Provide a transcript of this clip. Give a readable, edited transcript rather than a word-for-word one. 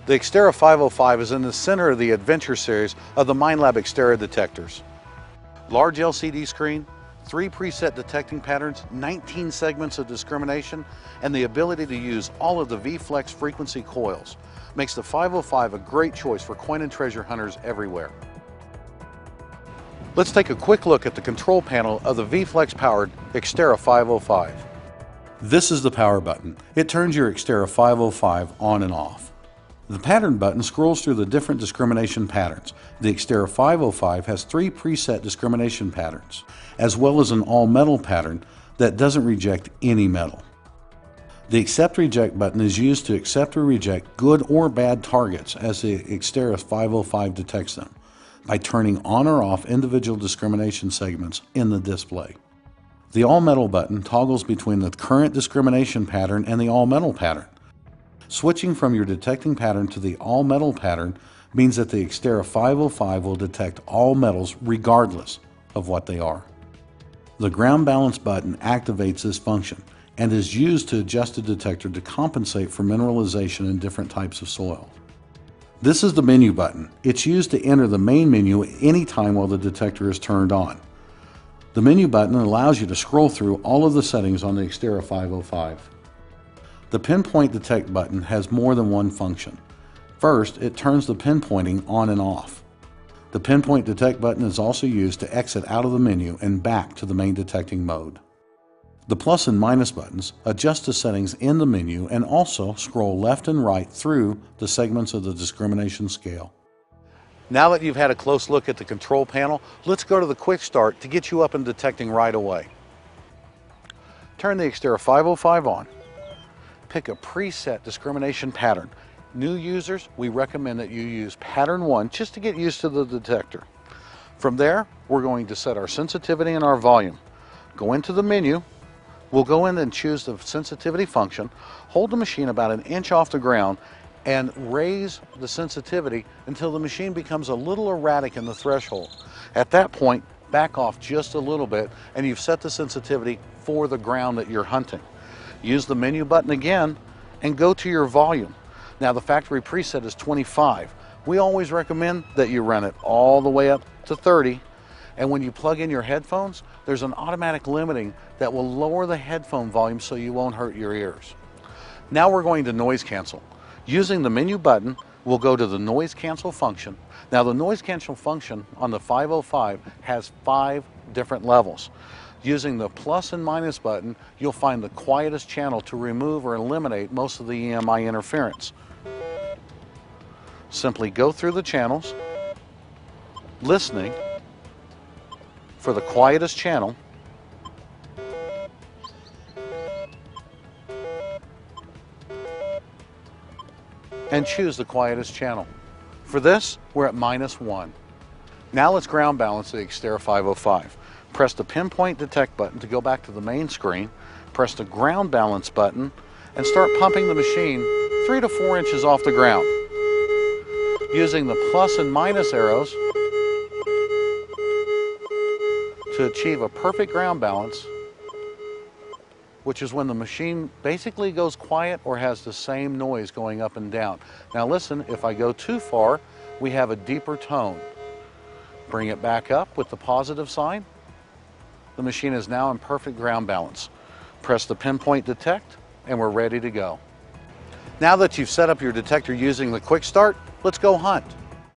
The X-TERRA 505 is in the center of the Adventure series of the Minelab X-TERRA detectors. Large LCD screen, 3 preset detecting patterns, 19 segments of discrimination, and the ability to use all of the V-Flex frequency coils makes the 505 a great choice for coin and treasure hunters everywhere. Let's take a quick look at the control panel of the V-Flex powered X-TERRA 505. This is the power button. It turns your X-TERRA 505 on and off. The pattern button scrolls through the different discrimination patterns. The X-TERRA 505 has 3 preset discrimination patterns, as well as an all-metal pattern that doesn't reject any metal. The Accept Reject button is used to accept or reject good or bad targets as the X-TERRA 505 detects them by turning on or off individual discrimination segments in the display. The all-metal button toggles between the current discrimination pattern and the all-metal pattern. Switching from your detecting pattern to the all-metal pattern means that the X-TERRA 505 will detect all metals regardless of what they are. The ground balance button activates this function and is used to adjust the detector to compensate for mineralization in different types of soil. This is the menu button. It's used to enter the main menu anytime while the detector is turned on. The menu button allows you to scroll through all of the settings on the X-TERRA 505. The Pinpoint Detect button has more than one function. First, it turns the pinpointing on and off. The Pinpoint Detect button is also used to exit out of the menu and back to the main detecting mode. The plus and minus buttons adjust the settings in the menu and also scroll left and right through the segments of the discrimination scale. Now that you've had a close look at the control panel, let's go to the Quick Start to get you up and detecting right away. Turn the X-TERRA 505 on. Pick a preset discrimination pattern. New users, we recommend that you use pattern 1 just to get used to the detector. From there, we're going to set our sensitivity and our volume. Go into the menu. We'll go in and choose the sensitivity function, hold the machine about an inch off the ground, and raise the sensitivity until the machine becomes a little erratic in the threshold. At that point, back off just a little bit, and you've set the sensitivity for the ground that you're hunting. Use the menu button again and go to your volume. Now the factory preset is 25. We always recommend that you run it all the way up to 30, and when you plug in your headphones, there's an automatic limiting that will lower the headphone volume so you won't hurt your ears. Now we're going to noise cancel. Using the menu button, we'll go to the noise cancel function. Now the noise cancel function on the 505 has 5 different levels. Using the plus and minus button, you'll find the quietest channel to remove or eliminate most of the EMI interference. Simply go through the channels, listening for the quietest channel, and choose the quietest channel. For this, we're at -1. Now let's ground balance the X-TERRA 505. Press the Pinpoint Detect button to go back to the main screen, press the ground balance button, and start pumping the machine 3 to 4 inches off the ground. Using the plus and minus arrows to achieve a perfect ground balance, which is when the machine basically goes quiet or has the same noise going up and down. Now listen, if I go too far, we have a deeper tone. Bring it back up with the positive sign. The machine is now in perfect ground balance. Press the Pinpoint Detect and we're ready to go. Now that you've set up your detector using the Quick Start, let's go hunt.